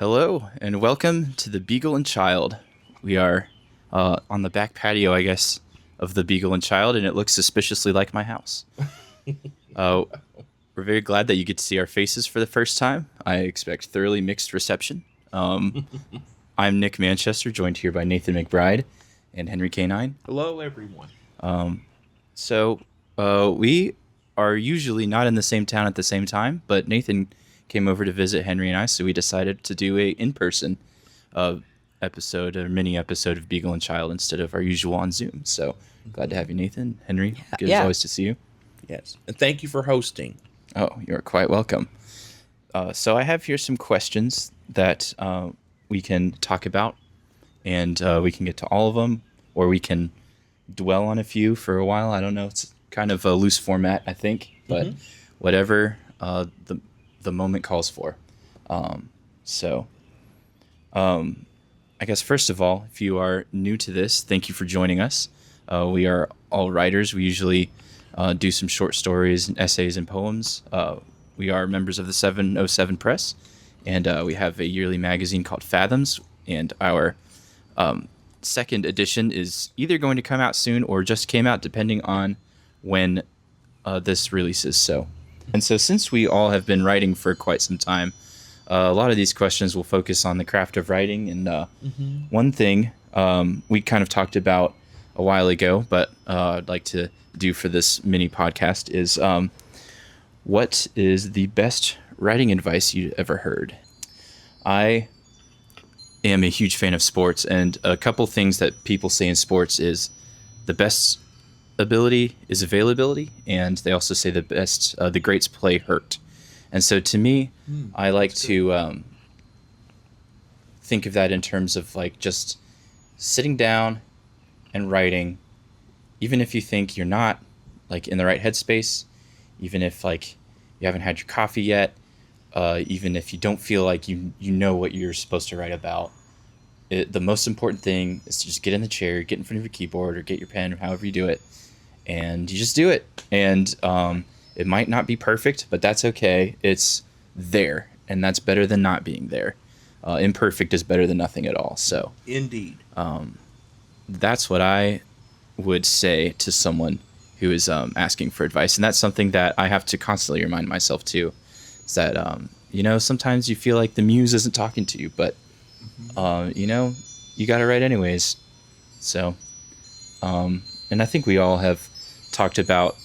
Hello, and welcome to the Beagle and Child. We are on the back patio, I guess, of the Beagle and Child, and it looks suspiciously like my house. Uh, we're very glad that you get to see our faces for the first time. I expect thoroughly mixed reception. I'm Nick Manchester, joined here by Nathan McBride and Henry K9. Hello, everyone. We are usually not in the same town at the same time, but Nathan came over to visit Henry and I, so we decided to do a in-person episode or mini episode of Beagle and Child instead of our usual on Zoom. So glad to have you, Nathan. Henry, good as always to see you. Yes, and thank you for hosting. Oh, you're quite welcome. So I have here some questions that we can talk about, and we can get to all of them, or we can dwell on a few for a while. I don't know. It's kind of a loose format, I think, but whatever the moment calls for. I guess first of all, if you are new to this, thank you for joining us. We are all writers. We usually do some short stories and essays and poems. We are members of the 707 Press, and we have a yearly magazine called Fathoms, and our second edition is either going to come out soon or just came out, depending on when this releases. So since we all have been writing for quite some time, a lot of these questions will focus on the craft of writing. And one thing we kind of talked about a while ago, but I'd like to do for this mini podcast is what is the best writing advice you ever heard? I am a huge fan of sports, and a couple things that people say in sports is the best ability is availability, and they also say the greats play hurt. And so to me, I like to think of that in terms of like just sitting down and writing, even if you think you're not like in the right headspace, even if like you haven't had your coffee yet, even if you don't feel like you know what you're supposed to write about. The most important thing is to just get in the chair, get in front of your keyboard, or get your pen, or however you do it, and you just do it. And it might not be perfect, but that's okay. It's there, and that's better than not being there. Imperfect is better than nothing at all. So Indeed. That's what I would say to someone who is asking for advice, and that's something that I have to constantly remind myself too. Is that sometimes you feel like the muse isn't talking to you, but you got to write anyways. So, and I think we all have talked about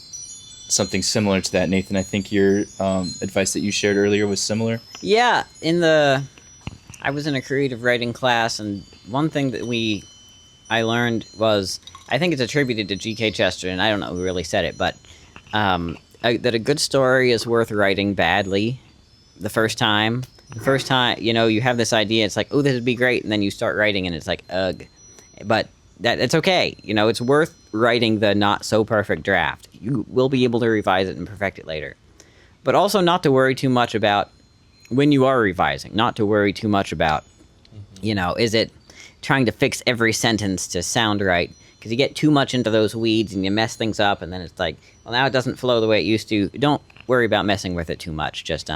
something similar to that. Nathan, I think your advice that you shared earlier was similar. Yeah, I was in a creative writing class, and one thing that I learned was, I think it's attributed to G.K. Chesterton, I don't know who really said it, but that a good story is worth writing badly the first time. The first time, you have this idea, it's like, oh, this would be great, and then you start writing, and it's like, ugh. But it's okay. It's worth writing the not-so-perfect draft. You will be able to revise it and perfect it later. But also not to worry too much about when you are revising, not to worry too much about, is it trying to fix every sentence to sound right? Because you get too much into those weeds, and you mess things up, and then it's like, well, now it doesn't flow the way it used to. Don't worry about messing with it too much. Just,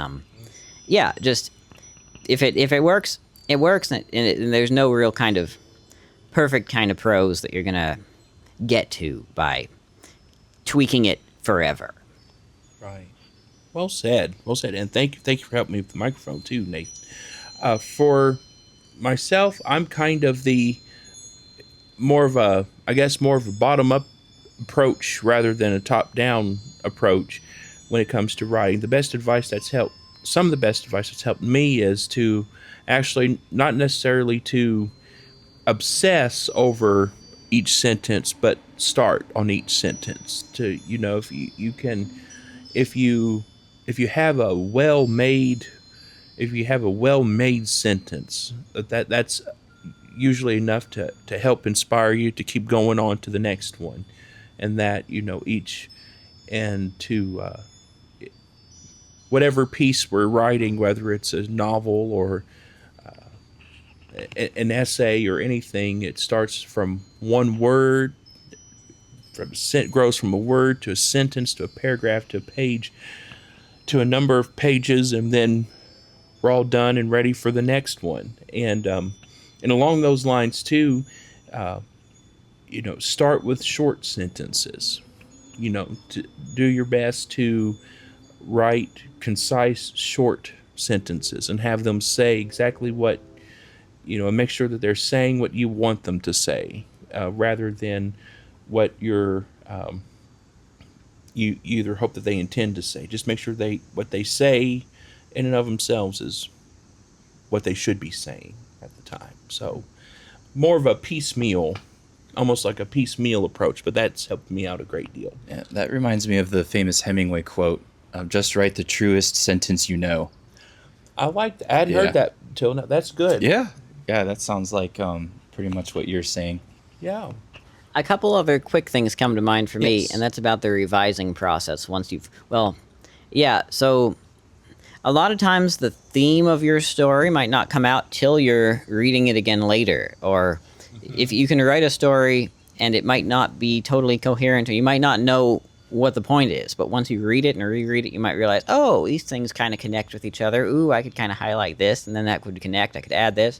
if it works, it works, and there's no real kind of perfect kind of prose that you're gonna get to by tweaking it forever. Right. Well said. Well said. And thank you for helping me with the microphone too, Nathan. For myself, I'm kind of more of a bottom-up approach rather than a top-down approach when it comes to writing. Some of the best advice that's helped me is to actually not necessarily to obsess over each sentence, but start on each sentence. To if you have a well-made sentence, that's usually enough to help inspire you to keep going on to the next one, and that whatever piece we're writing, whether it's a novel or an essay or anything, it starts from one word, grows from a word to a sentence to a paragraph to a page to a number of pages, and then we're all done and ready for the next one. And along those lines too, start with short sentences. To do your best to write concise, short sentences and have them say exactly what, and make sure that they're saying what you want them to say, rather than what you either hope that they intend to say. Just make sure what they say in and of themselves is what they should be saying at the time. So more of a piecemeal, almost like a piecemeal approach, but that's helped me out a great deal. Yeah, that reminds me of the famous Hemingway quote, just write the truest sentence you know. I like that. I hadn't heard that till now. That's good. Yeah, that sounds like pretty much what you're saying. Yeah. A couple other quick things come to mind for me, Yes. and that's about the revising process so a lot of times the theme of your story might not come out till you're reading it again later, or if you can write a story and it might not be totally coherent, or you might not know what the point is, but once you read it and reread it, you might realize, oh, these things kind of connect with each other. Ooh, I could kind of highlight this, and then that would connect. I could add this.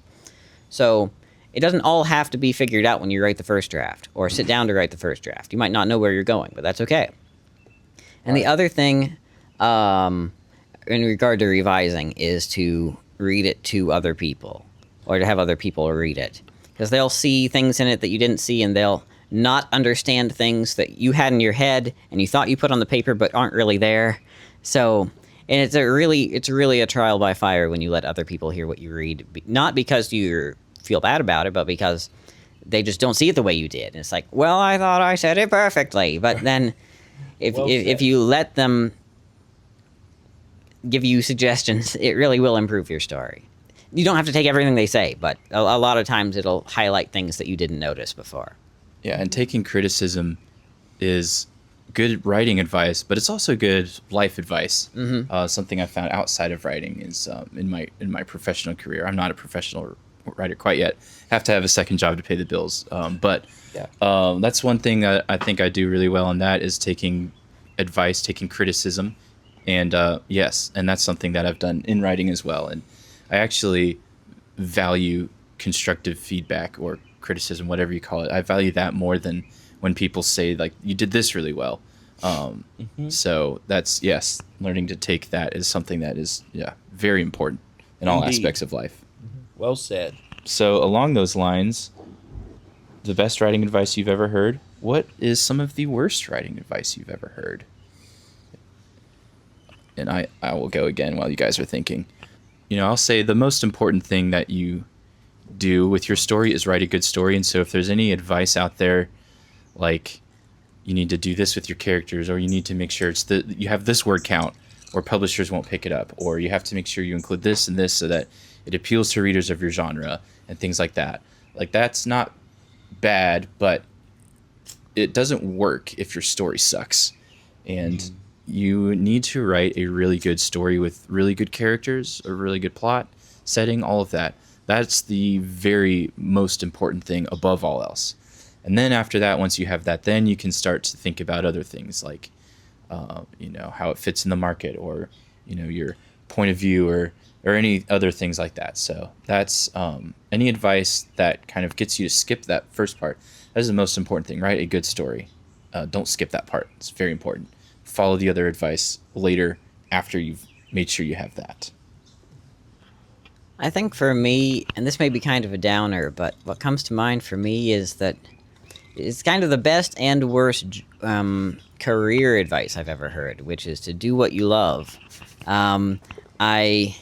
So it doesn't all have to be figured out when you write the first draft, or sit down to write the first draft. You might not know where you're going, but that's okay. And the other thing, in regard to revising, is to read it to other people, or to have other people read it. Because they'll see things in it that you didn't see, and they'll not understand things that you had in your head and you thought you put on the paper but aren't really there. So, and it's really a trial by fire when you let other people hear what you read. Not because you feel bad about it, but because they just don't see it the way you did. And it's like, well, I thought I said it perfectly. But then if you let them give you suggestions, it really will improve your story. You don't have to take everything they say, but a lot of times it'll highlight things that you didn't notice before. Yeah, and taking criticism is good writing advice, but it's also good life advice. Mm-hmm. Something I found outside of writing is in my professional career. I'm not a professional writer quite yet. Have to have a second job to pay the bills. But that's one thing that I think I do really well in, that is taking advice, taking criticism, and and that's something that I've done in writing as well. And I actually value constructive feedback or criticism, whatever you call it. I value that more than when people say, like, you did this really well. So that's, learning to take that is something that is, very important in all aspects of life. Well said. So along those lines, the best writing advice you've ever heard. What is some of the worst writing advice you've ever heard? And I will go again while you guys are thinking. I'll say the most important thing that you do with your story is write a good story. And so if there's any advice out there, like you need to do this with your characters, or you need to make sure you have this word count, or publishers won't pick it up, or you have to make sure you include this and this so that it appeals to readers of your genre and things like that. Like, that's not bad, but it doesn't work if your story sucks. And you need to write a really good story with really good characters, a really good plot, setting, all of that. That's the very most important thing above all else. And then after that, once you have that, then you can start to think about other things like, how it fits in the market, or, your point of view, or any other things like that. So that's any advice that kind of gets you to skip that first part. That is the most important thing. Write a good story. Don't skip that part. It's very important. Follow the other advice later after you've made sure you have that. I think for me, and this may be kind of a downer, but what comes to mind for me is that it's kind of the best and worst career advice I've ever heard, which is to do what you love. I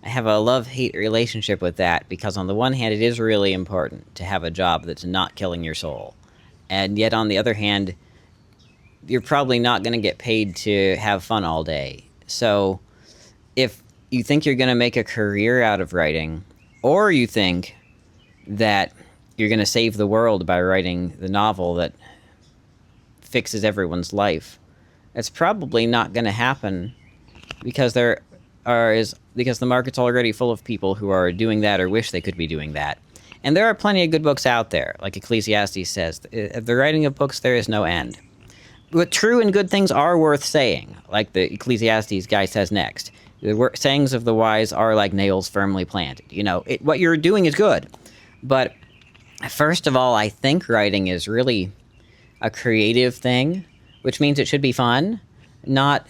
have a love-hate relationship with that, because on the one hand, it is really important to have a job that's not killing your soul. And yet on the other hand, you're probably not going to get paid to have fun all day. So if you think you're going to make a career out of writing, or you think that you're going to save the world by writing the novel that fixes everyone's life, it's probably not going to happen, because because the market's already full of people who are doing that or wish they could be doing that. And there are plenty of good books out there. Like Ecclesiastes says, the writing of books, there is no end. But true and good things are worth saying, like the Ecclesiastes guy says next. sayings of the wise are like nails firmly planted. What you're doing is good, but first of all, I think writing is really a creative thing, which means it should be fun, not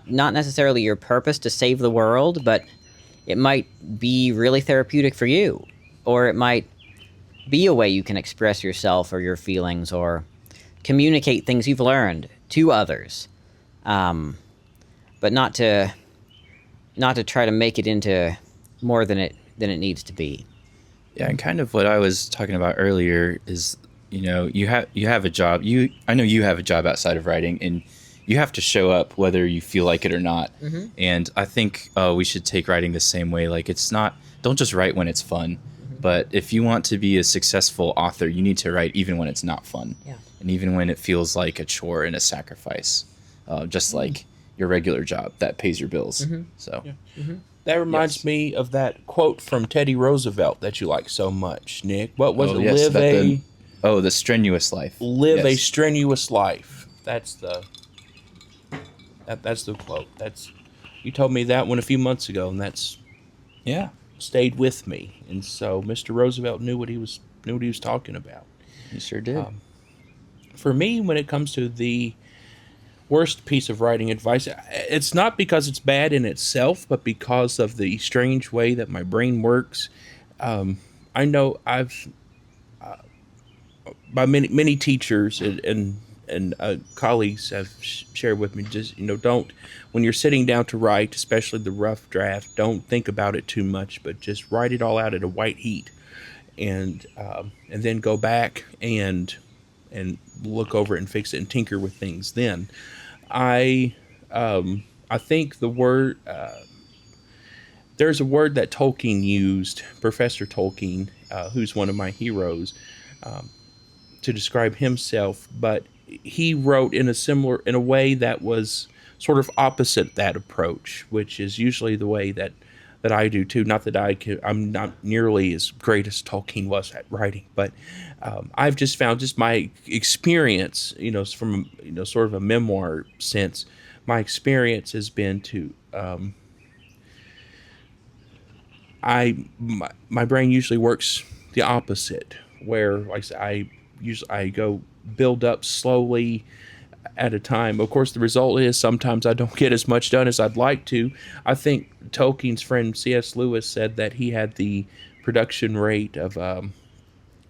necessarily your purpose to save the world, but it might be really therapeutic for you, or it might be a way you can express yourself or your feelings or communicate things you've learned to others, but not to try to make it into more than it needs to be. Yeah, and kind of what I was talking about earlier is, you have a job. I know you have a job outside of writing, and you have to show up whether you feel like it or not. Mm-hmm. And I think we should take writing the same way. Like, don't just write when it's fun, but if you want to be a successful author, you need to write even when it's not fun, and even when it feels like a chore and a sacrifice, just like your regular job that pays your bills. So. That reminds me of that quote from Teddy Roosevelt that you like so much, Nick. What was it? Yes, the strenuous life. Live a Yes. strenuous life. That's the quote. You told me that one a few months ago, and that's Yeah, stayed with me. And so Mr. Roosevelt knew what he was talking about. you sure did. For me, when it comes to the worst piece of writing advice, it's not because it's bad in itself, but because of the strange way that my brain works. I know by many teachers and colleagues have shared with me, just don't, when you're sitting down to write, especially the rough draft, don't think about it too much, but just write it all out at a white heat, and then go back and look over it and fix it and tinker with things. Then I think the word there's a word that Tolkien used, Professor Tolkien, who's one of my heroes, to describe himself, but he wrote in a way that was sort of opposite that approach, which is usually the way that I do too. Not that I'm not nearly as great as Tolkien was at writing, but I've just found, just my experience, from sort of a memoir sense, my experience has been to my brain usually works the opposite, where like I go build up slowly at a time. Of course, the result is sometimes I don't get as much done as I'd like to. I think Tolkien's friend C.S. Lewis said that he had the production rate of I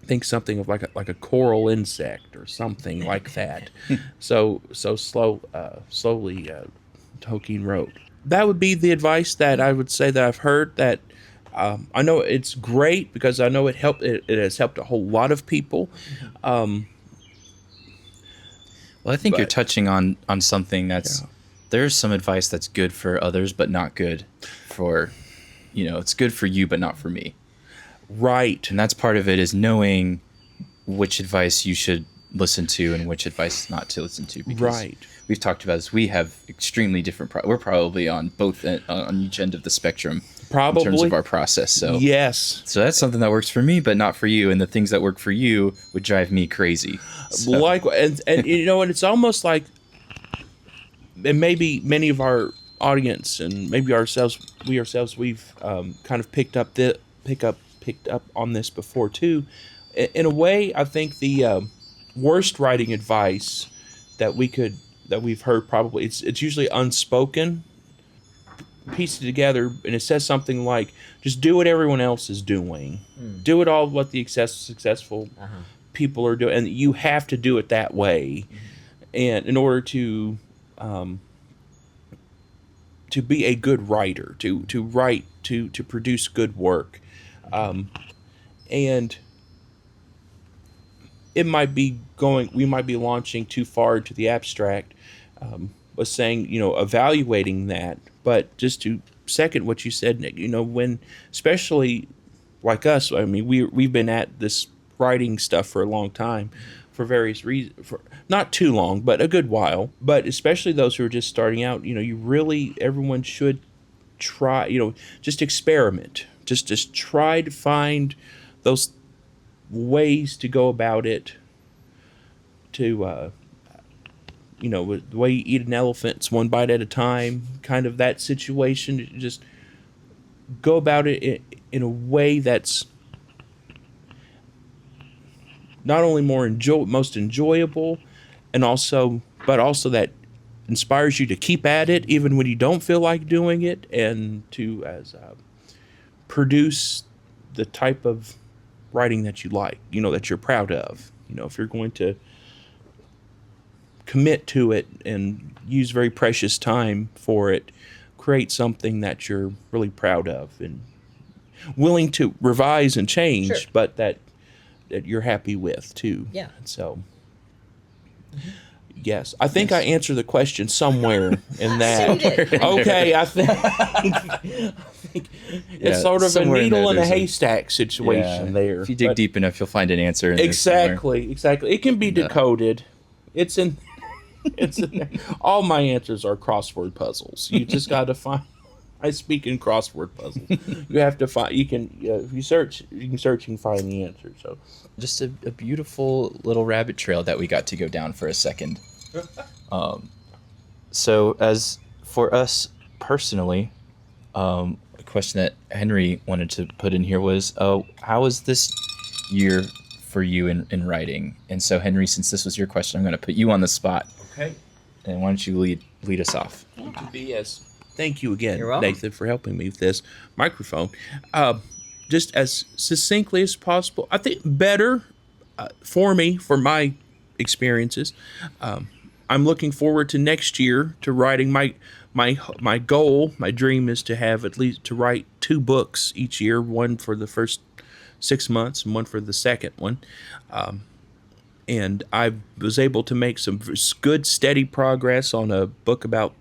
think something of like a coral insect or something like that. So slowly Tolkien wrote. That would be the advice that I would say that I've heard. That I know it's great because I know it helped. It has helped a whole lot of people. Well, I think you're touching on something that's, there's some advice that's good for others, but not good for, it's good for you, but not for me. Right. And that's part of it, is knowing which advice you should listen to and which advice not to listen to. Because Right. we've talked about this. We have extremely different, we're probably on both, on each end of the spectrum. Probably. In terms of our process. So yes. So that's something that works for me, but not for you. And the things that work for you would drive me crazy. So. Like, and and it's almost like, and maybe many of our audience and maybe we've kind of picked up on this before too. In a way, I think the worst writing advice that we've heard, probably it's usually unspoken. Piece it together, and it says something like, just do what everyone else is doing. Do it all what the successful people are doing, and you have to do it that way. And in order to be a good writer, to write, to produce good work, and we might be launching too far into the abstract, was saying, evaluating that. But just to second what you said, Nick, when, especially like us, I mean, we've been at this writing stuff for a long time, for various reasons, for not too long, but a good while. But especially those who are just starting out, everyone should try, just experiment, just try to find those ways to go about it, to with the way you eat an elephant, it's one bite at a time, kind of that situation. Just go about it in a way that's not only most enjoyable, and but also that inspires you to keep at it even when you don't feel like doing it, and to produce the type of writing that you like, that you're proud of. If you're going to commit to it and use very precious time for it, create something that you're really proud of and willing to revise and change, Sure. but that you're happy with too. Yeah. So, yes, I think I answered the question somewhere in that. You did. Okay, I think, it's sort of a somewhere in needle there in a there's a- haystack situation there. If you dig but- deep enough, you'll find an answer. In there somewhere. Exactly. It can be decoded. It's in. It's in there. All my answers are crossword puzzles. You just got to find. I speak in crossword puzzles. You have to find. You can. If you search, you can search and find the answer. So, Just a beautiful little rabbit trail that we got to go down for a second. So as for us personally, a question that Henry wanted to put in here was, how was this year for you in writing? And so Henry, since this was your question, I'm going to put you on the spot. okay. And why don't you lead us off? BS. Thank you again, You're welcome. Nathan, for helping me with this microphone. Just as succinctly as possible. I think better for me, for my experiences. I'm looking forward to next year to writing my goal. My dream is to have at least to write 2 books each year, one for the first 6 months and one for the second one. And I was able to make some good, steady progress on a book about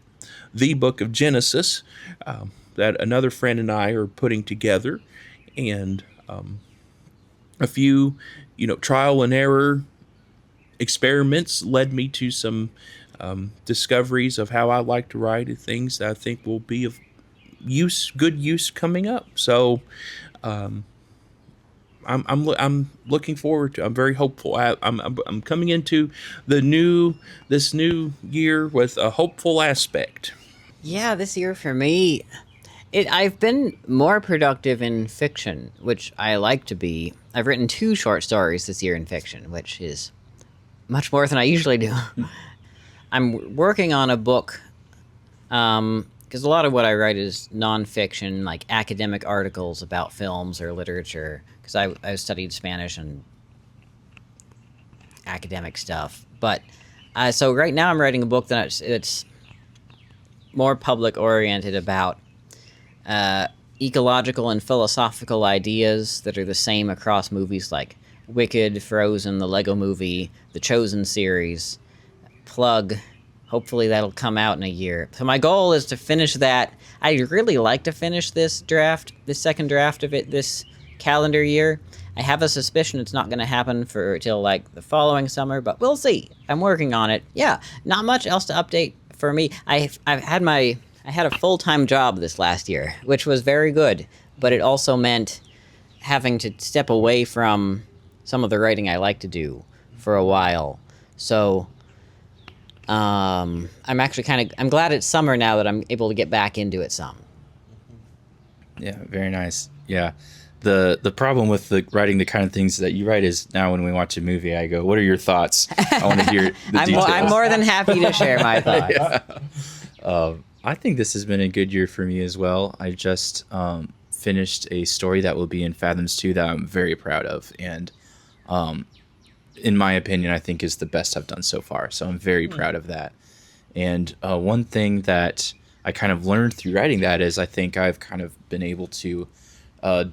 the book of Genesis that another friend and I are putting together. And a few, trial and error experiments led me to some discoveries of how I like to write and things that I think will be of good use coming up. So I'm looking forward to. I'm very hopeful. I'm coming into this new year with a hopeful aspect. Yeah, this year for me, I've been more productive in fiction, which I like to be. I've written 2 short stories this year in fiction, which is much more than I usually do. I'm working on a book, because a lot of what I write is nonfiction, like academic articles about films or literature, because I studied Spanish and academic stuff. But so right now I'm writing a book that it's more public oriented about ecological and philosophical ideas that are the same across movies like Wicked, Frozen, the Lego Movie, the Chosen series, Plug. Hopefully that'll come out in a year. So my goal is to finish that. I'd really like to finish this second draft of it this calendar year. I have a suspicion it's not going to happen till like the following summer, but we'll see. I'm working on it. Yeah, not much else to update for me. I had a full-time job this last year, which was very good, but it also meant having to step away from some of the writing I like to do for a while. So I'm actually I'm glad it's summer now that I'm able to get back into it some. Yeah, very nice. Yeah. The problem with writing the kind of things that you write is now when we watch a movie, I go, what are your thoughts? I want to hear the details. I'm more than happy to share my thoughts. I think this has been a good year for me as well. I just finished a story that will be in Fathoms 2 that I'm very proud of. And in my opinion, I think is the best I've done so far. So I'm very proud of that. And one thing that I kind of learned through writing that is I think I've kind of been able to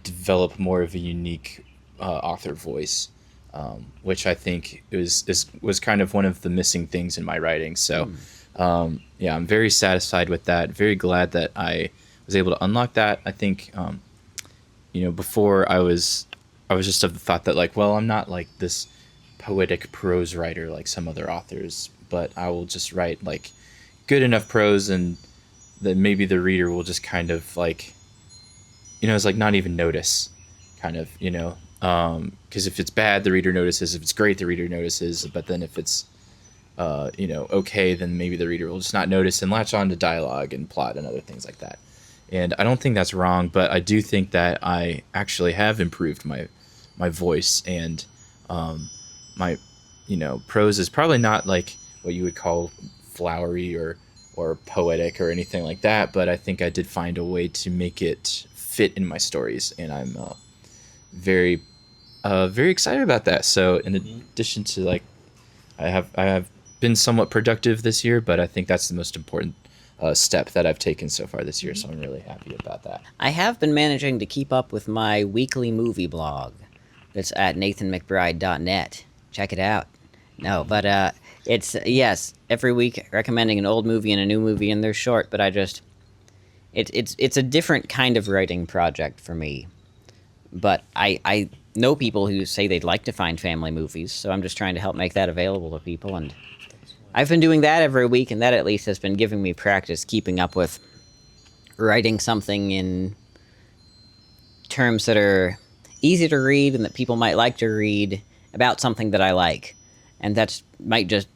develop more of a unique author voice, which I think was kind of one of the missing things in my writing. So yeah, I'm very satisfied with that. Very glad that I was able to unlock that. I think, before I was just of the thought that like, well, I'm not like this poetic prose writer like some other authors, but I will just write like good enough prose and that maybe the reader will just kind of like, it's like not even notice kind of, because if it's bad, the reader notices. If it's great, the reader notices. But then if it's okay, then maybe the reader will just not notice and latch on to dialogue and plot and other things like that. And I don't think that's wrong, but I do think that I actually have improved my voice, and my prose is probably not like what you would call flowery or poetic or anything like that, but I think I did find a way to make it fit in my stories, and I'm very very excited about that. So in addition to like I have been somewhat productive this year, but I think that's the most important step that I've taken so far this year, so I'm really happy about that. I have been managing to keep up with my weekly movie blog that's at nathanmcbride.net. Check it out. No, but it's, yes, every week recommending an old movie and a new movie, and they're short, but it's a different kind of writing project for me. But I know people who say they'd like to find family movies, so I'm just trying to help make that available to people, and I've been doing that every week, and that at least has been giving me practice keeping up with writing something in terms that are easy to read and that people might like to read about something that I like. And that's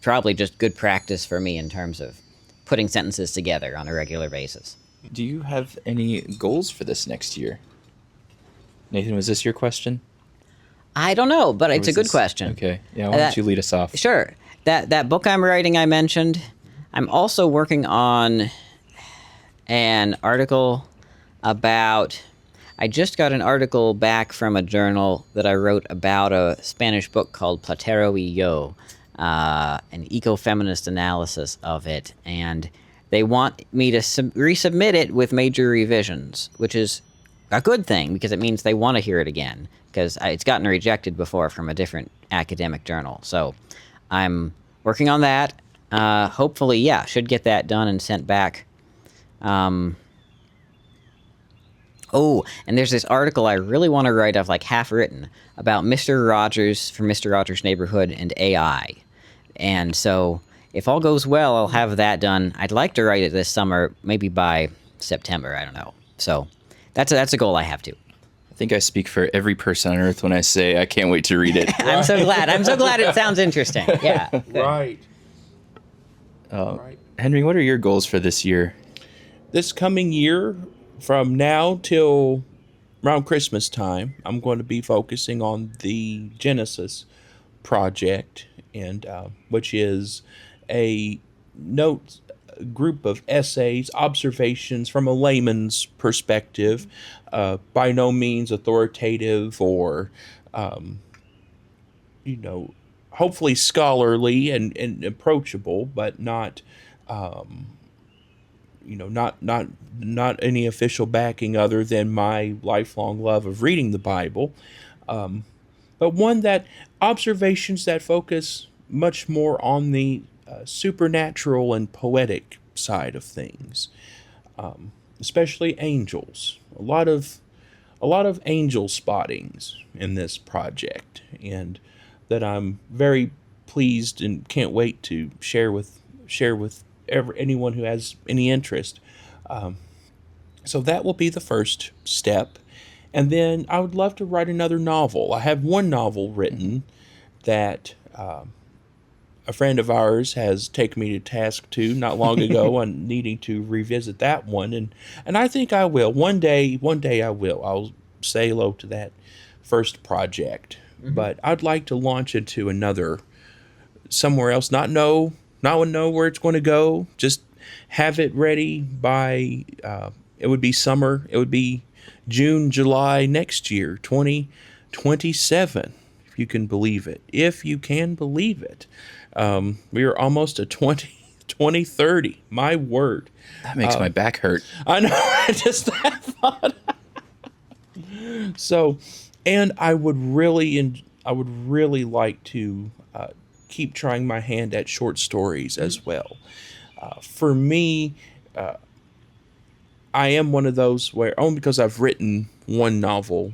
probably just good practice for me in terms of putting sentences together on a regular basis. Do you have any goals for this next year? Nathan, was this your question? I don't know, but it's a good question. Okay. Yeah, why don't you lead us off? Sure. That book I'm writing I mentioned, I'm also working on an article about... I just got an article back from a journal that I wrote about a Spanish book called Platero y Yo, an ecofeminist analysis of it, and they want me to resubmit it with major revisions, which is a good thing because it means they want to hear it again, because it's gotten rejected before from a different academic journal. So I'm working on that. Hopefully, should get that done and sent back. Oh, and there's this article I really want to write. I've like half written about Mr. Rogers from Mr. Rogers' Neighborhood and AI. And so if all goes well, I'll have that done. I'd like to write it this summer, maybe by September. I don't know. So that's a goal I have too. I think I speak for every person on earth when I say I can't wait to read it. I'm so glad. I'm so glad it sounds interesting. Yeah. Right. Henry, what are your goals for this year? This coming year, from now till around Christmas time, I'm going to be focusing on the Genesis project, and which is a group of essays, observations from a layman's perspective, by no means authoritative or, hopefully scholarly and approachable, but not, not any official backing other than my lifelong love of reading the Bible. But one observations that focus much more on the supernatural and poetic side of things, especially angels. A lot of angel spottings in this project, and that I'm very pleased and can't wait to share with anyone who has any interest. So that will be the first step. And then I would love to write another novel. I have one novel written that a friend of ours has taken me to task to not long ago on needing to revisit that one. And I think I will. One day I will. I'll say hello to that first project. Mm-hmm. But I'd like to launch into another somewhere else, not know where it's going to go, just have it ready by, it would be summer, it would be June, July next year, 2027, if you can believe it. If you can believe it. We are almost at 2030, my word. That makes my back hurt. I know, I just that thought. So, and I would really like to keep trying my hand at short stories as well. For me, I am one of those where, only because I've written one novel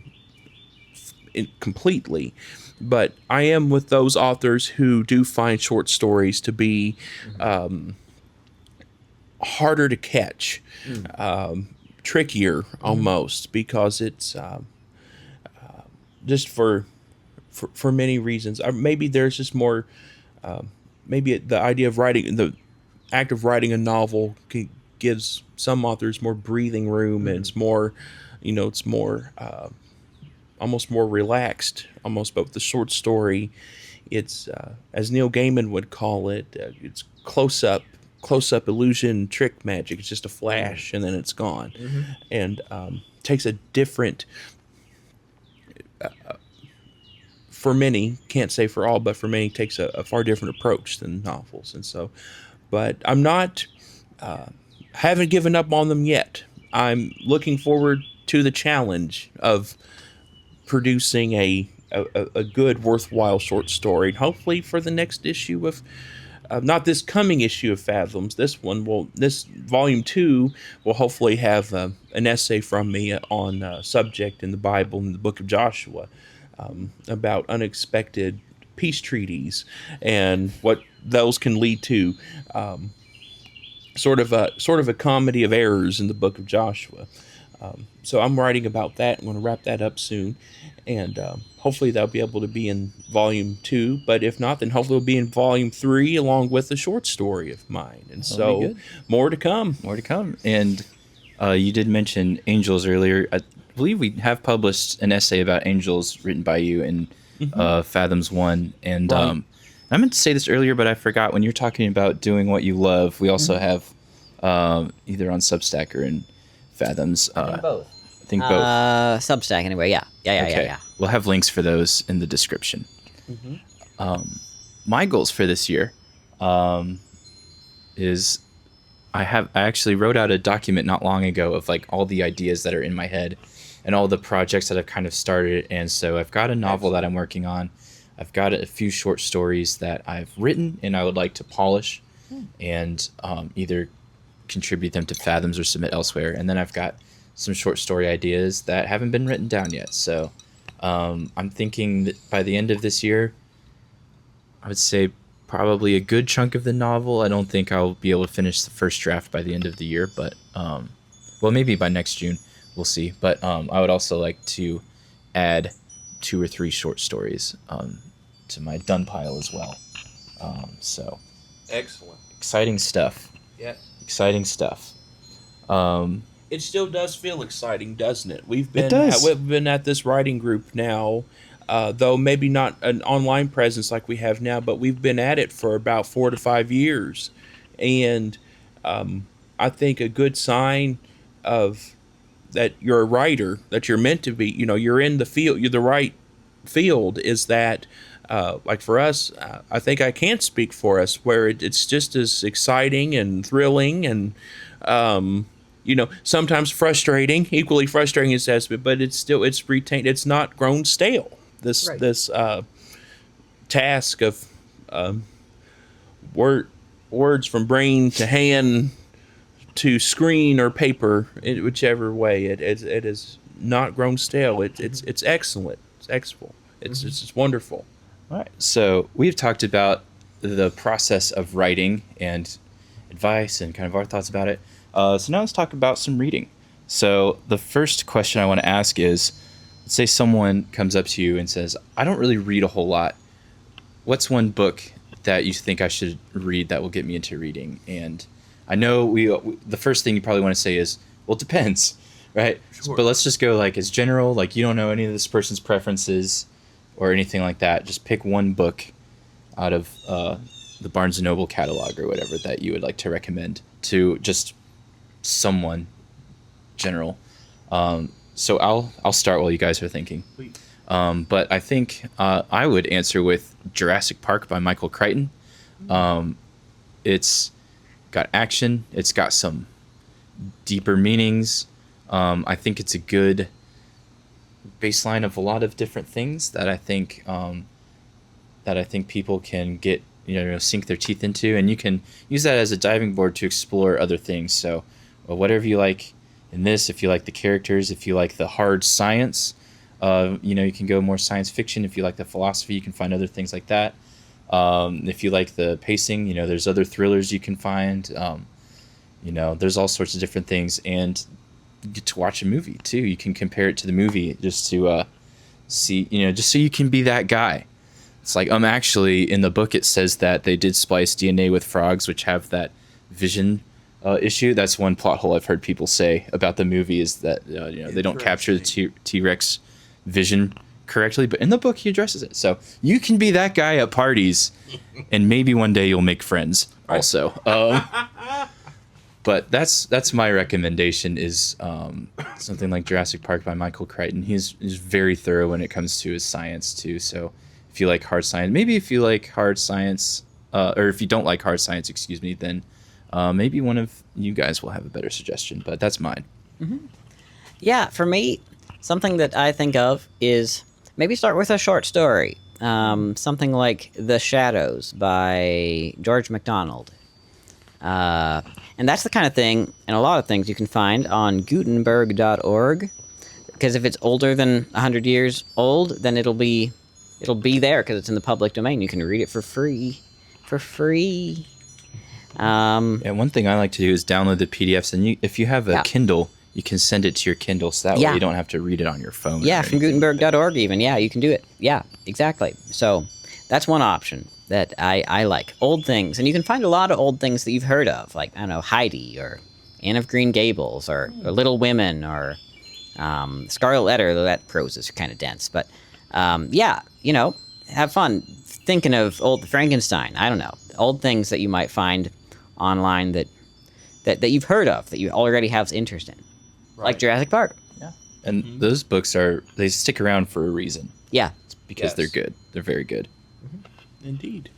completely, but I am with those authors who do find short stories to be harder to catch, trickier almost, because it's just for many reasons. Maybe there's just more maybe the idea of writing the act of writing a novel gives some authors more breathing room, and it's more, it's more almost more relaxed, almost. But with the short story, it's as Neil Gaiman would call it, it's close up illusion trick magic. It's just a flash and then it's gone, and takes a different. For many, can't say for all, but for many, takes a far different approach than novels, and so. But I'm not, haven't given up on them yet. I'm looking forward to the challenge of producing a good, worthwhile short story. And hopefully for the next issue of, not this coming issue of Fathoms, this volume 2 will hopefully have an essay from me on a subject in the Bible, in the book of Joshua, about unexpected peace treaties and what those can lead to, sort of a comedy of errors in the book of Joshua. So I'm writing about that. I'm going to wrap that up soon, and hopefully that'll be able to be in volume 2. But if not, then hopefully it'll be in volume 3 along with a short story of mine. And so more to come. More to come. And you did mention angels earlier. I believe we have published an essay about angels written by you in Fathoms 1. And Right. I meant to say this earlier, but I forgot. When you're talking about doing what you love, we also have either on Substack or in Fathoms. Both. I think both. Substack anyway. Yeah. Yeah. We'll have links for those in the description. My goals for this year is I actually wrote out a document not long ago of like all the ideas that are in my head and all the projects that I've kind of started. And so I've got a novel that I'm working on. I've got a few short stories that I've written and I would like to polish and either contribute them to Fathoms or submit elsewhere. And then I've got some short story ideas that haven't been written down yet. So I'm thinking that by the end of this year, I would say probably a good chunk of the novel. I don't think I'll be able to finish the first draft by the end of the year, but well, maybe by next June, we'll see. But I would also like to add 2 or 3 short stories to my done pile as well. So Excellent. exciting stuff. Yeah. Exciting stuff. It still does feel exciting, doesn't it? We've does. been at this writing group now, though maybe not an online presence like we have now, but we've been at it for about 4 to 5 years, and I think a good sign of that you're a writer, that you're meant to be, you're in the field, you're the right field, is that like for us, I think I can't speak for us, where it's just as exciting and thrilling and sometimes frustrating, equally frustrating as that, but it's retained. It's not grown stale. This task of words from brain to hand to screen or paper, whichever way, it is not grown stale. It's excellent. It's excellent. It's wonderful. All right. So we've talked about the process of writing and advice and kind of our thoughts about it. So now let's talk about some reading. So the first question I want to ask is, let's say someone comes up to you and says, I don't really read a whole lot. What's one book that you think I should read that will get me into reading? And I know the first thing you probably want to say is, well, it depends, right? Sure. But let's just go like as general, like you don't know any of this person's preferences or anything like that. Just pick one book out of the Barnes & Noble catalog or whatever that you would like to recommend to just someone general. So I'll start while you guys are thinking. Please. But I think I would answer with Jurassic Park by Michael Crichton. It's got action. It's got some deeper meanings. I think it's a good baseline of a lot of different things that I think people can get, sink their teeth into, and you can use that as a diving board to explore other things. So whatever you like in this, if you like the characters, if you like the hard science, you can go more science fiction. If you like the philosophy, you can find other things like that. If you like the pacing, there's other thrillers you can find. There's all sorts of different things, and you get to watch a movie too. You can compare it to the movie just to see, just so you can be that guy. It's like actually in the book it says that they did splice DNA with frogs, which have that vision issue. That's one plot hole I've heard people say about the movie is that they don't capture the T-Rex vision correctly, but in the book he addresses it. So you can be that guy at parties, and maybe one day you'll make friends. Also, but that's my recommendation is something like Jurassic Park by Michael Crichton. He's very thorough when it comes to his science too. So if you like hard science, maybe if you like hard science, or if you don't like hard science, excuse me, then maybe one of you guys will have a better suggestion. But that's mine. Yeah, for me, something that I think of is maybe start with a short story. Something like The Shadows by George MacDonald. And that's the kind of thing, and a lot of things you can find on Gutenberg.org. Because if it's older than 100 years old, then it'll be there because it's in the public domain. You can read it for free. And one thing I like to do is download the PDFs, and if you have a Kindle, you can send it to your Kindle, so that way you don't have to read it on your phone. Yeah, from Gutenberg.org even. Yeah, you can do it. Yeah, exactly. So that's one option that I like. Old things. And you can find a lot of old things that you've heard of, like, I don't know, Heidi or Anne of Green Gables or Little Women or Scarlet Letter, though that prose is kind of dense. But have fun thinking of old Frankenstein. I don't know. Old things that you might find online that you've heard of, that you already have interest in. Right. Like Jurassic Park. Yeah. And those books they stick around for a reason. Yeah. It's because they're good. They're very good. Indeed.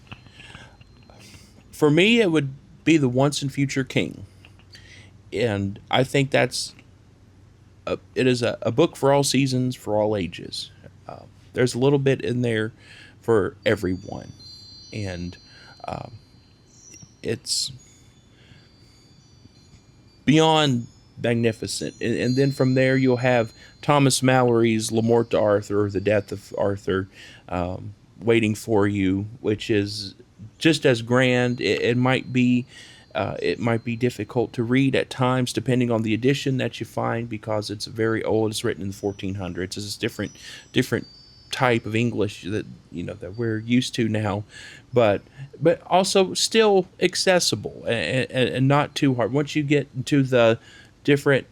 For me, it would be The Once and Future King. And I think it is a book for all seasons, for all ages. There's a little bit in there for everyone. And it's beyond magnificent. And then from there, you'll have Thomas Mallory's La Mort d'Arthur, The Death of Arthur, waiting for you, which is just as grand. It might be difficult to read at times, depending on the edition that you find, because it's very old. It's written in the 1400s. It's different type of English that we're used to now, but also still accessible and not too hard. Once you get into the different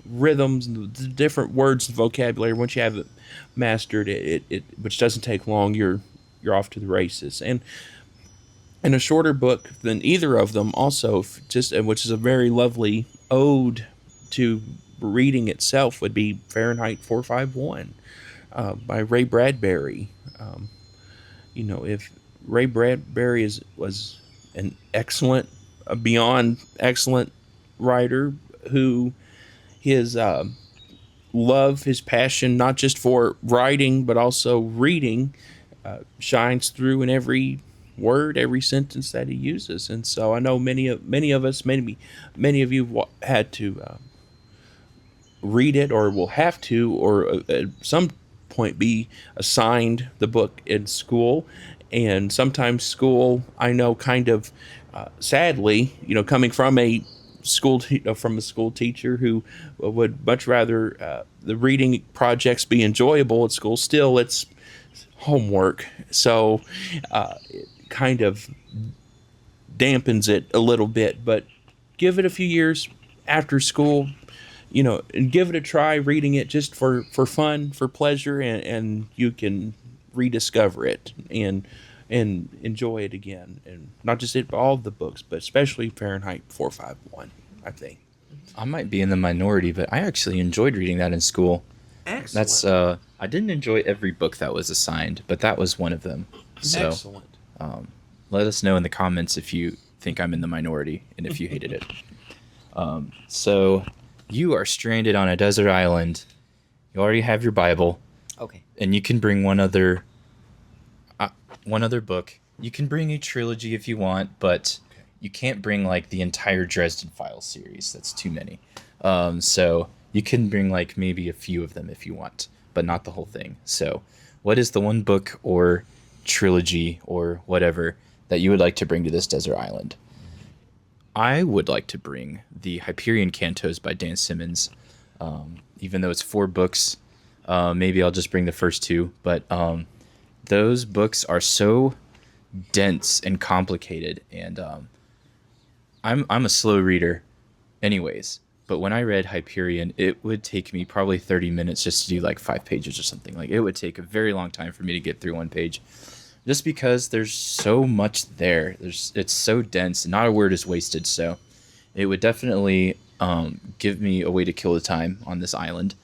rhythms, the different words and vocabulary, once you have it mastered, it which doesn't take long, you're off to the races. And in a shorter book than either of them, also which is a very lovely ode to reading itself, would be Fahrenheit 451 by Ray Bradbury. If Ray Bradbury was an excellent, beyond excellent writer who his love, his passion, not just for writing but also reading, shines through in every word, every sentence that he uses. And so I know many of us, many of you had to read it, or will have to, or at some point be assigned the book in school. And sometimes school, I know, kind of sadly, coming from a school teacher who would much rather the reading projects be enjoyable at school, still it's homework. So it kind of dampens it a little bit. But give it a few years after school, and give it a try, reading it just for fun, for pleasure, and you can rediscover it and enjoy it again. And not just it, but all of the books, but especially Fahrenheit 451, I think. I might be in the minority, but I actually enjoyed reading that in school. Excellent. That's I didn't enjoy every book that was assigned, but that was one of them. So, excellent. Let us know in the comments if you think I'm in the minority and if you hated it. So you are stranded on a desert island. You already have your Bible. Okay. And you can bring one other book. You can bring a trilogy if you want, but you can't bring like the entire Dresden Files series. That's too many. So you can bring like maybe a few of them if you want, but not the whole thing. So what is the one book or trilogy or whatever that you would like to bring to this desert island? I would like to bring the Hyperion Cantos by Dan Simmons. Even though it's 4 books, maybe I'll just bring the first 2. But those books are so dense and complicated, and I'm a slow reader, anyways. But when I read Hyperion, it would take me probably 30 minutes just to do like 5 pages or something. Like it would take a very long time for me to get through one page, just because there's so much there. It's so dense, and not a word is wasted. So it would definitely give me a way to kill the time on this island.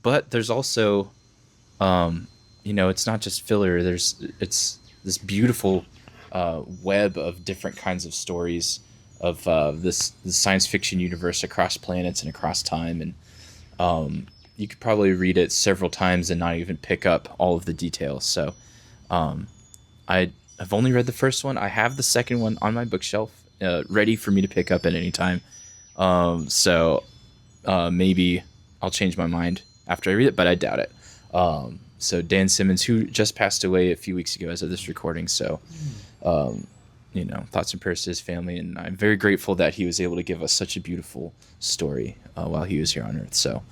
But there's also, it's not just filler. It's this beautiful web of different kinds of stories of this science fiction universe across planets and across time, and you could probably read it several times and not even pick up all of the details. So I have only read the first one. I have the second one on my bookshelf, ready for me to pick up at any time. So maybe I'll change my mind after I read it, but I doubt it. So Dan Simmons, who just passed away a few weeks ago as of this recording, so thoughts and prayers to his family, and I'm very grateful that he was able to give us such a beautiful story while he was here on Earth. So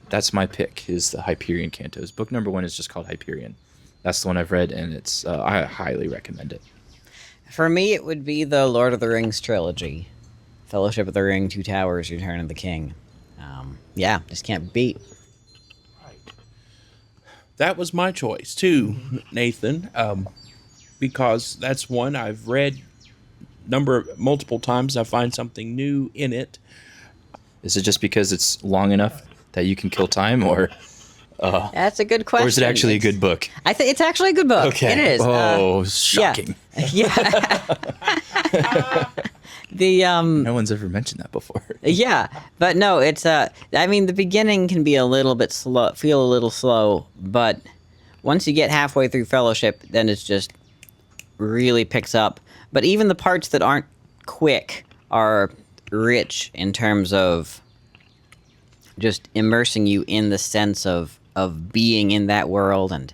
that's my pick, is the Hyperion Cantos. Book number 1 is just called Hyperion. That's the one I've read, and it's I highly recommend it. For me, it would be the Lord of the Rings trilogy. Fellowship of the Ring, Two Towers, Return of the King. Just can't beat. Right. That was my choice too, Nathan, because that's one I've read multiple times. I find something new in it. Is it just because it's long enough that you can kill time, or That's a good question. or is it actually a good book? I think it's actually a good book. Okay. It is. Oh, shocking. Yeah. No one's ever mentioned that before. Yeah, but no, it's the beginning can be a little bit slow, feel a little slow, but once you get halfway through Fellowship, then it's just really picks up. But even the parts that aren't quick are rich in terms of just immersing you in the sense of being in that world. And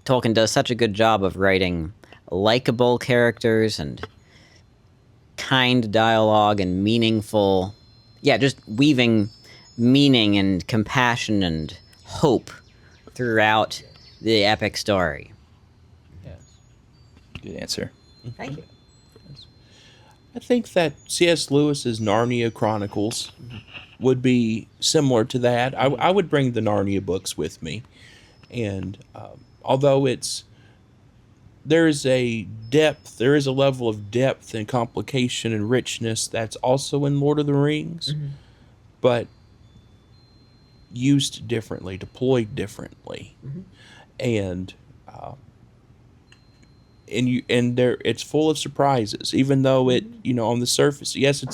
Tolkien does such a good job of writing likable characters and kind dialogue and meaningful, just weaving meaning and compassion and hope throughout the epic story. Yes. Good answer. Thank you. I think that C.S. Lewis's Narnia Chronicles would be similar to that. I would bring the Narnia books with me, and although there is a level of depth and complication and richness that's also in Lord of the Rings, but used differently, deployed differently, and it's full of surprises. Even though it, on the surface, yes,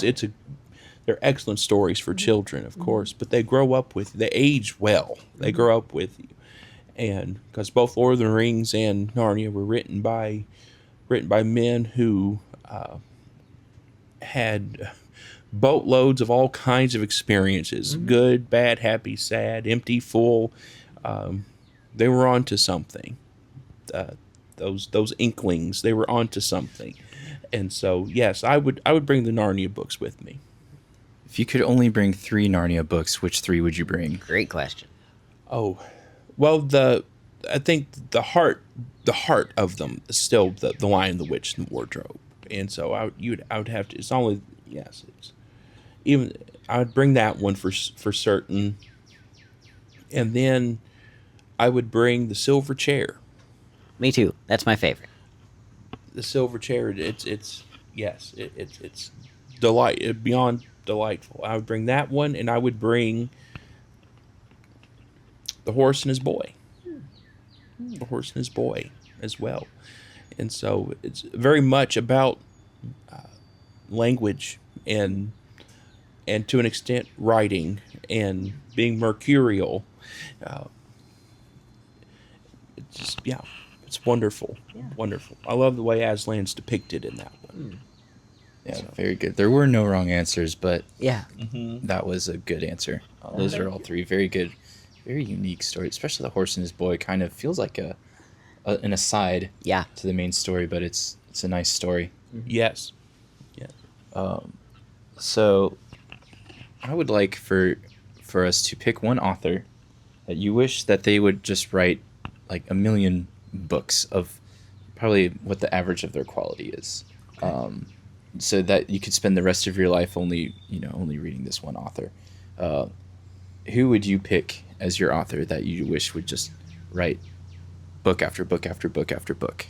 they're excellent stories for children, of course, but they age well. They grow up with you. And because both Lord of the Rings and Narnia were written by men who had boatloads of all kinds of experiences, good, bad, happy, sad, empty, full. They were onto something. Those inklings, they were onto something. And so, yes, I would bring the Narnia books with me. If you could only bring 3 Narnia books, which 3 would you bring? Great question. Oh, well, I think the heart of them is still the Lion, the Witch, and the Wardrobe. And so I would have to. It's only I would bring that one for certain. And then I would bring the Silver Chair. Me too. That's my favorite. The Silver Chair. It's beyond delightful. I would bring that one, and I would bring The Horse and His Boy. The Horse and His Boy as well. And so it's very much about language and to an extent writing and being mercurial. It's just, it's wonderful. Yeah. Wonderful. I love the way Aslan's depicted in that one. Yeah, very good. There were no wrong answers, but that was a good answer. Those are all 3 very good, very unique stories. Especially The Horse and His Boy kind of feels like an aside to the main story, but it's a nice story. Yes. Yeah. So I would like for us to pick one author that you wish that they would just write like a million books of probably what the average of their quality is. So that you could spend the rest of your life only reading this one author. Who would you pick as your author that you wish would just write book after book after book after book?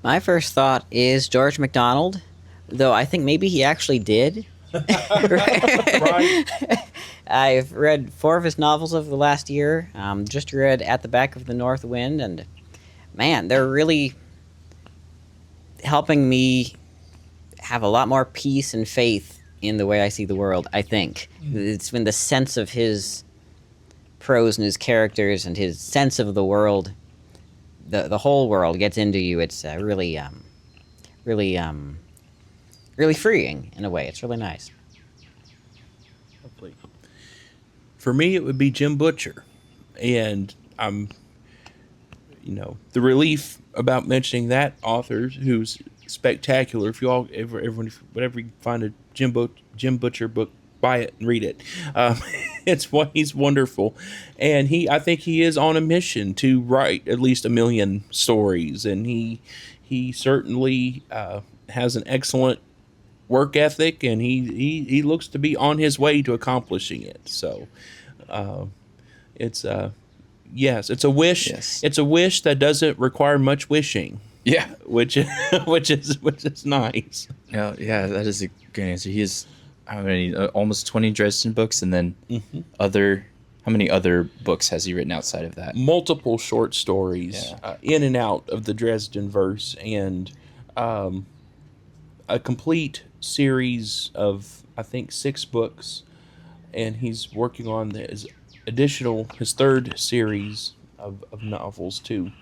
My first thought is George MacDonald, though I think maybe he actually did. Right. I've read 4 of his novels over the last year. Just read At the Back of the North Wind, and man, they're really helping me have a lot more peace and faith in the way I see the world, I think. It's when the sense of his prose and his characters and his sense of the world, the whole world gets into you. It's really freeing in a way. It's really nice. For me, it would be Jim Butcher, and I'm, the relief about mentioning that author who's spectacular. If you all whenever you find a Jim Butcher book, buy it and read it. He's wonderful, and I think he is on a mission to write at least 1 million stories, and he certainly has an excellent work ethic, and he looks to be on his way to accomplishing it. So it's a wish. Yes. It's a wish that doesn't require much wishing. Yeah. Which is nice. Yeah, that is a good answer. He has how many? Almost 20 Dresden books, and then how many other books has he written outside of that? Multiple short stories, Yeah. in and out of the Dresden verse, and a complete series of, I think, 6 books, and he's working on his 3rd series of novels too,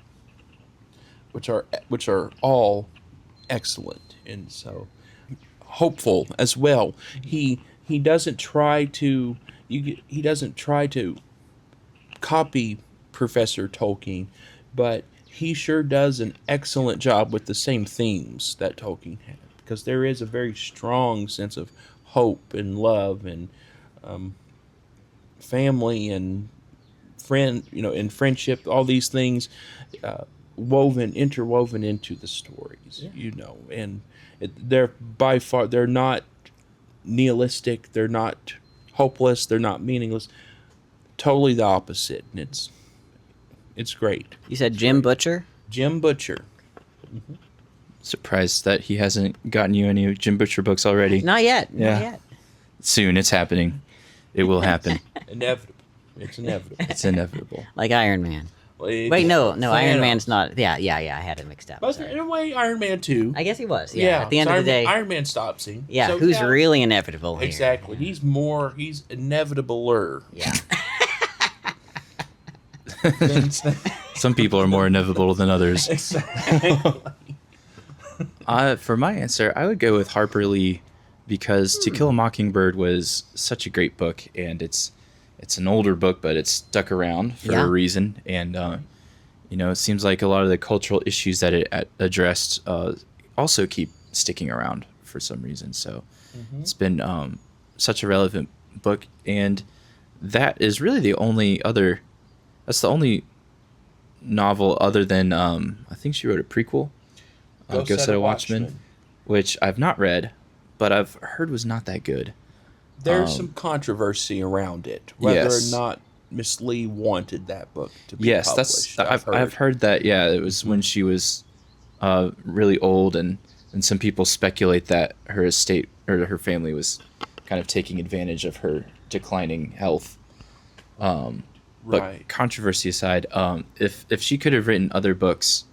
which are all excellent, and so hopeful as well. He doesn't try to copy Professor Tolkien, but he sure does an excellent job with the same themes that Tolkien had, because there is a very strong sense of hope and love and family and and friendship, all these things interwoven into the stories. And they're not nihilistic, they're not hopeless, they're not meaningless. Totally the opposite, and it's great. You said Jim Butcher? Jim Butcher. Surprised that he hasn't gotten you any Jim Butcher books already. Not yet. Yeah. Not yet. Soon, it's happening. It will happen. Inevitable. It's inevitable. It's inevitable. Like Iron Man. Wait, no, Iron Man's not. Yeah, I had it mixed up. But Sorry. in a way, Iron Man 2. I guess he was. Yeah. At the end of the day. Iron Man stops him. Yeah. So, Who's really inevitable here? Exactly. He's inevitabler. Yeah. Some people are more inevitable than others. Exactly. For my answer, I would go with Harper Lee, because To Kill a Mockingbird was such a great book, and it's an older book, but it's stuck around for a reason. And it seems like a lot of the cultural issues that it addressed also keep sticking around for some reason. So it's been such a relevant book, and that is really the only novel other than I think she wrote a prequel, Ghost Set of Watchmen, which I've not read, but I've heard was not that good. There's some controversy around it, whether Yes. or not Miss Lee wanted that book to be Yes, published. I've heard that. Yeah, it was when she was really old, and some people speculate that her estate or her family was kind of taking advantage of her declining health. But Right. controversy aside, if she could have written other books,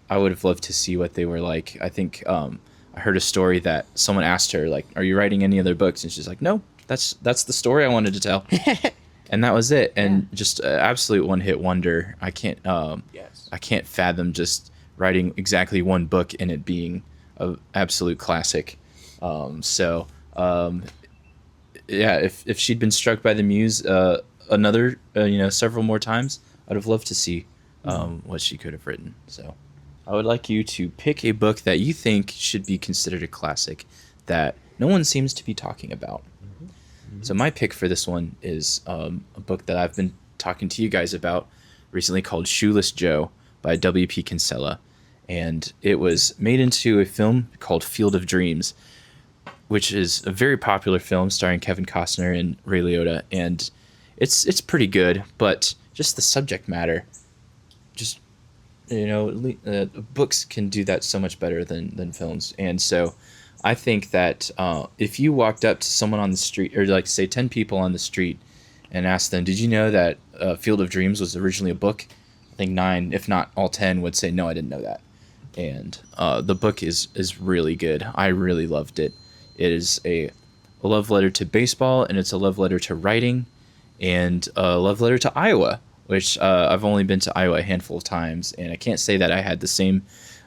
I would have loved to see what they were like. I think I heard a story that someone asked her, like, "Are you writing any other books?" And she's like, "No, that's the story I wanted to tell." And that was it. And just absolute one-hit wonder. I can't Yes. I can't fathom just writing exactly one book and it being an absolute classic. If she'd been struck by the muse several more times, I'd have loved to see what she could have written. So I would like you to pick a book that you think should be considered a classic that no one seems to be talking about. So my pick for this one is a book that I've been talking to you guys about recently called Shoeless Joe by W.P. Kinsella, and it was made into a film called Field of Dreams, which is a very popular film starring Kevin Costner and Ray Liotta, and it's pretty good, but just the subject matter, just books can do that so much better than films. And so I think that if you walked up to someone on the street, or like say 10 people on the street, and asked them, did you know that Field of Dreams was originally a book? I think 9, if not all 10, would say, no, I didn't know that. And the book is really good. I really loved it. It is a love letter to baseball, and it's a love letter to writing, and a love letter to Iowa, which I've only been to Iowa a handful of times, and I can't say that I had the same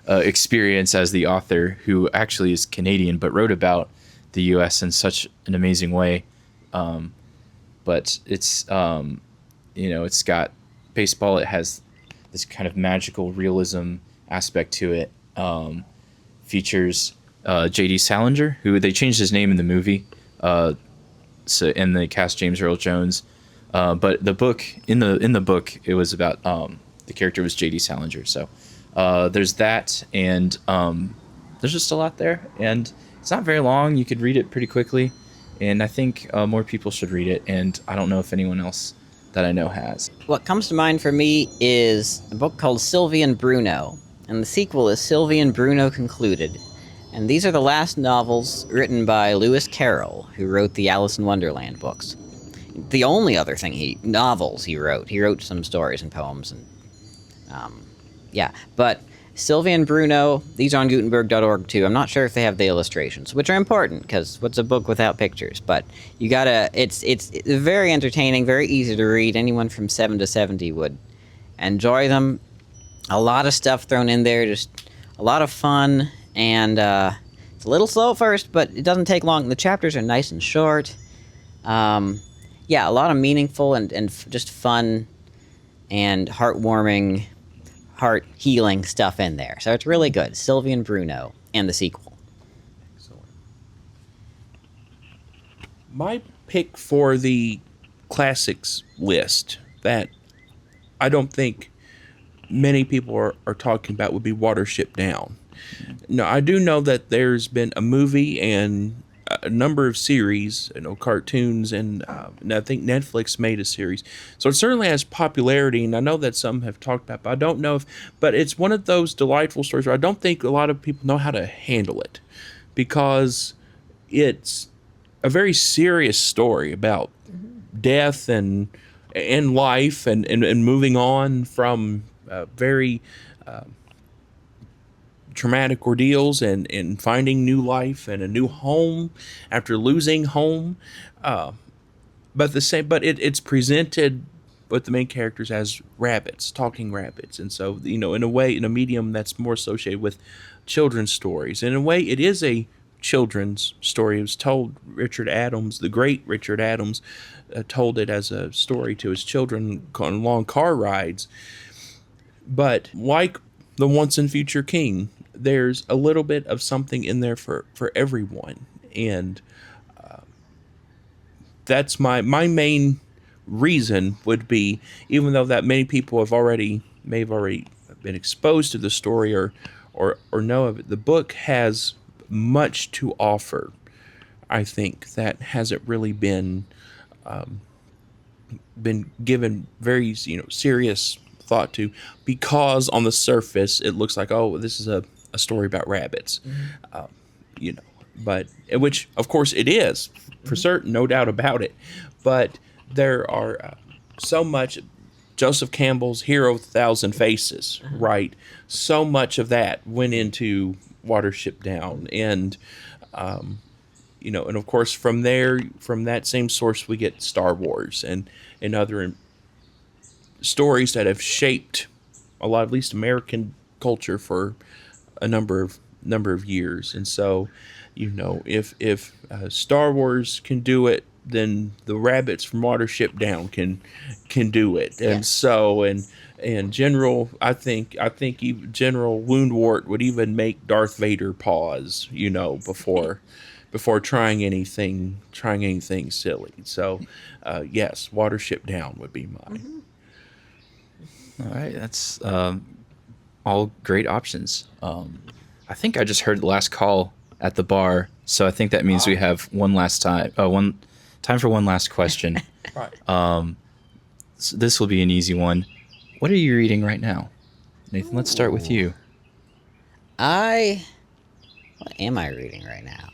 experience as the author, who actually is Canadian but wrote about the U.S. in such an amazing way. But it's it's got baseball. It has this kind of magical realism aspect to it. Features J.D. Salinger, who they changed his name in the movie, and they cast James Earl Jones. But the book in the book, it was about the character was J.D. Salinger. So there's that, and there's just a lot there, and it's not very long. You could read it pretty quickly, and I think more people should read it. And I don't know if anyone else that I know has. What comes to mind for me is a book called Sylvie and Bruno, and the sequel is Sylvie and Bruno Concluded. And these are the last novels written by Lewis Carroll, who wrote the Alice in Wonderland books. The only other novels he wrote. He wrote some stories and poems, and But Sylvie and Bruno, these are on Gutenberg.org too. I'm not sure if they have the illustrations, which are important, because what's a book without pictures? But you gotta, it's very entertaining, very easy to read. Anyone from 7 to 70 would enjoy them. A lot of stuff thrown in there, just a lot of fun, and it's a little slow at first, but it doesn't take long. The chapters are nice and short. A lot of meaningful and just fun and heartwarming, heart-healing stuff in there. So it's really good. Sylvie and Bruno, and the sequel. Excellent. My pick for the classics list that I don't think many people are talking about would be Watership Down. Now, I do know that there's been a movie and a number of series, cartoons, and I think Netflix made a series. So it certainly has popularity, and I know that some have talked about it, but I don't know but it's one of those delightful stories where I don't think a lot of people know how to handle it, because it's a very serious story about death and life and moving on from very traumatic ordeals and finding new life and a new home after losing home. But it's presented with the main characters as rabbits, talking rabbits. And so, in a way, in a medium that's more associated with children's stories. In a way, it is a children's story. It was told, the great Richard Adams, told it as a story to his children on long car rides. But like the Once and Future King, there's a little bit of something in there for everyone. And that's my main reason would be, even though that many people may have already been exposed to the story or know of it, the book has much to offer, I think, that hasn't really been given very serious thought to, because on the surface it looks like, oh, this is a story about rabbits. But which of course it is for certain, no doubt about it, but there are so much. Joseph Campbell's Hero with a Thousand Faces, right? So much of that went into Watership Down, and and of course from that same source we get Star Wars and other stories that have shaped a lot, at least American culture, for a number of years. And so, if Star Wars can do it, then the rabbits from Watership Down can do it. And so, and General, I think even General Woundwort would even make Darth Vader pause, before trying anything silly. So, yes, Watership Down would be mine. All right, that's all great options. I think I just heard the last call at the bar, so I think that means we have one last time. One time for one last question. Right. So this will be an easy one. What are you reading right now, Nathan? Let's start with you. What am I reading right now?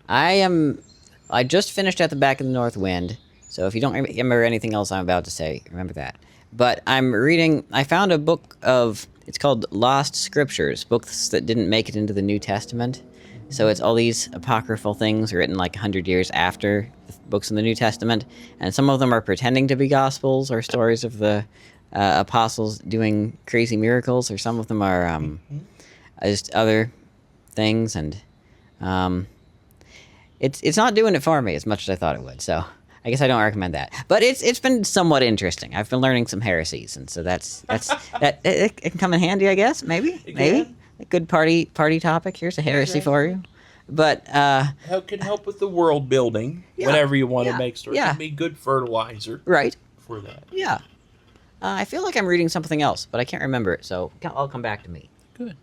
I just finished At the Back of the North Wind, so if you don't remember anything else I'm about to say, remember that. But I found a book it's called Lost Scriptures, books that didn't make it into the New Testament. So it's all these apocryphal things written like 100 years after the books in the New Testament, and some of them are pretending to be gospels or stories of the apostles doing crazy miracles, or some of them are just other things, and it's not doing it for me as much as I thought it would. So I guess I don't recommend that. But it's been somewhat interesting. I've been learning some heresies, and so that's it can come in handy, I guess. Maybe a good party topic. Here's a heresy for you. But How it can help with the world building whenever you want to make stories. It yeah. can be good fertilizer right, for that. yeah. I feel like I'm reading something else, but I can't remember it. So I'll come back to me. Good.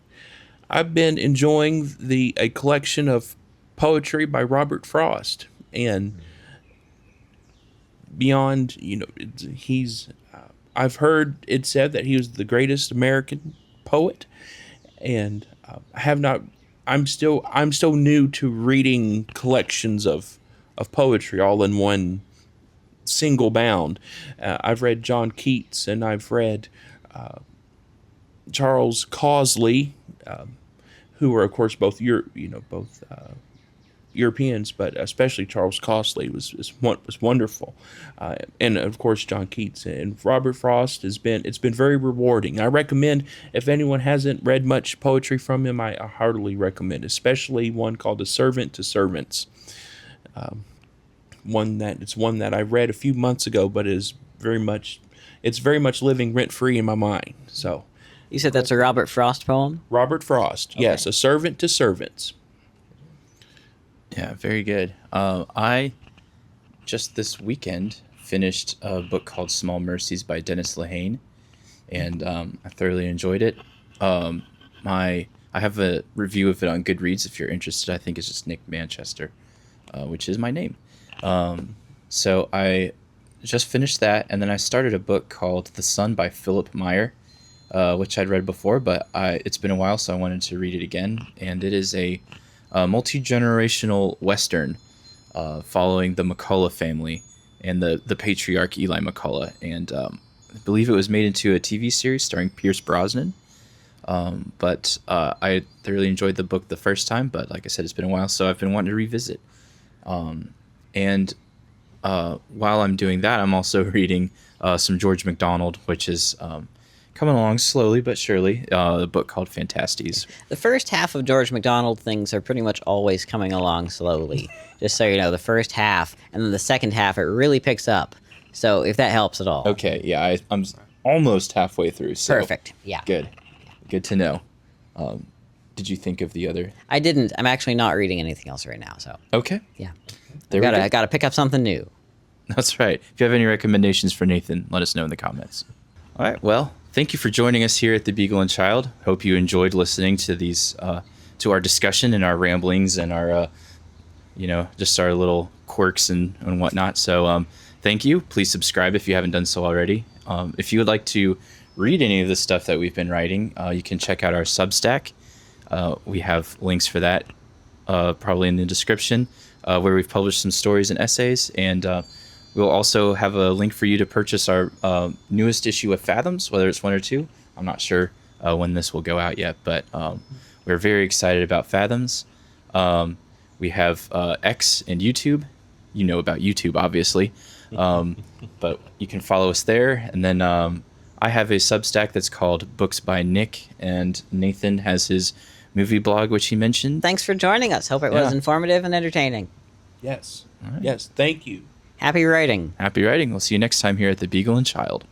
I've been enjoying a collection of poetry by Robert Frost, and beyond, he's. I've heard it said that he was the greatest American poet, and I have not. I'm still new to reading collections of poetry all in one single bound. I've read John Keats, and I've read Charles Causley, who were, of course, both Europeans, but especially Charles Causley was wonderful, and of course John Keats and Robert Frost it's been very rewarding. I recommend, if anyone hasn't read much poetry from him, I heartily recommend, especially one called "A Servant to Servants." One that I read a few months ago, but is very much living rent free in my mind. So, You said that's a Robert Frost poem? Robert Frost, yes, "A Servant to Servants." Yeah, very good. I just this weekend finished a book called Small Mercies by Dennis Lehane, and I thoroughly enjoyed it. I have a review of it on Goodreads if you're interested. I think it's just Nick Manchester, which is my name. So I just finished that, and then I started a book called The Sun by Philip Meyer, which I'd read before, but it's been a while, so I wanted to read it again. And it is a multi-generational Western following the McCullough family and the patriarch Eli McCullough. And I believe it was made into a TV series starring Pierce Brosnan. But I thoroughly enjoyed the book the first time, but like I said, it's been a while, so I've been wanting to revisit. And while I'm doing that, I'm also reading some George MacDonald, which is coming along slowly but surely, a book called Fantastes. The first half of George MacDonald things are pretty much always coming along slowly. Just so you know, the first half, and then the second half, it really picks up. So if that helps at all. Okay, yeah, I'm almost halfway through. So Perfect, yeah. Good to know. Did you think of the other? I didn't. I'm actually not reading anything else right now, so Okay, yeah. there we go. I gotta pick up something new. That's right. If you have any recommendations for Nathan, let us know in the comments. All right. Well, thank you for joining us here at the Beagle and Child. Hope you enjoyed listening to these, to our discussion and our ramblings and our, just our little quirks and whatnot. So, thank you. Please subscribe if you haven't done so already. If you would like to read any of the stuff that we've been writing, you can check out our Substack. We have links for that probably in the description, where we've published some stories and essays, and we'll also have a link for you to purchase our newest issue of Fathoms, whether it's 1 or 2. I'm not sure when this will go out yet, but we're very excited about Fathoms. We have X and YouTube. You know about YouTube, obviously, but you can follow us there. And then I have a Substack that's called Books by Nick, and Nathan has his movie blog, which he mentioned. Thanks for joining us. Hope it was informative and entertaining. Yes. All right. Yes. Thank you. Happy writing. Happy writing. We'll see you next time here at the Beagle and Child.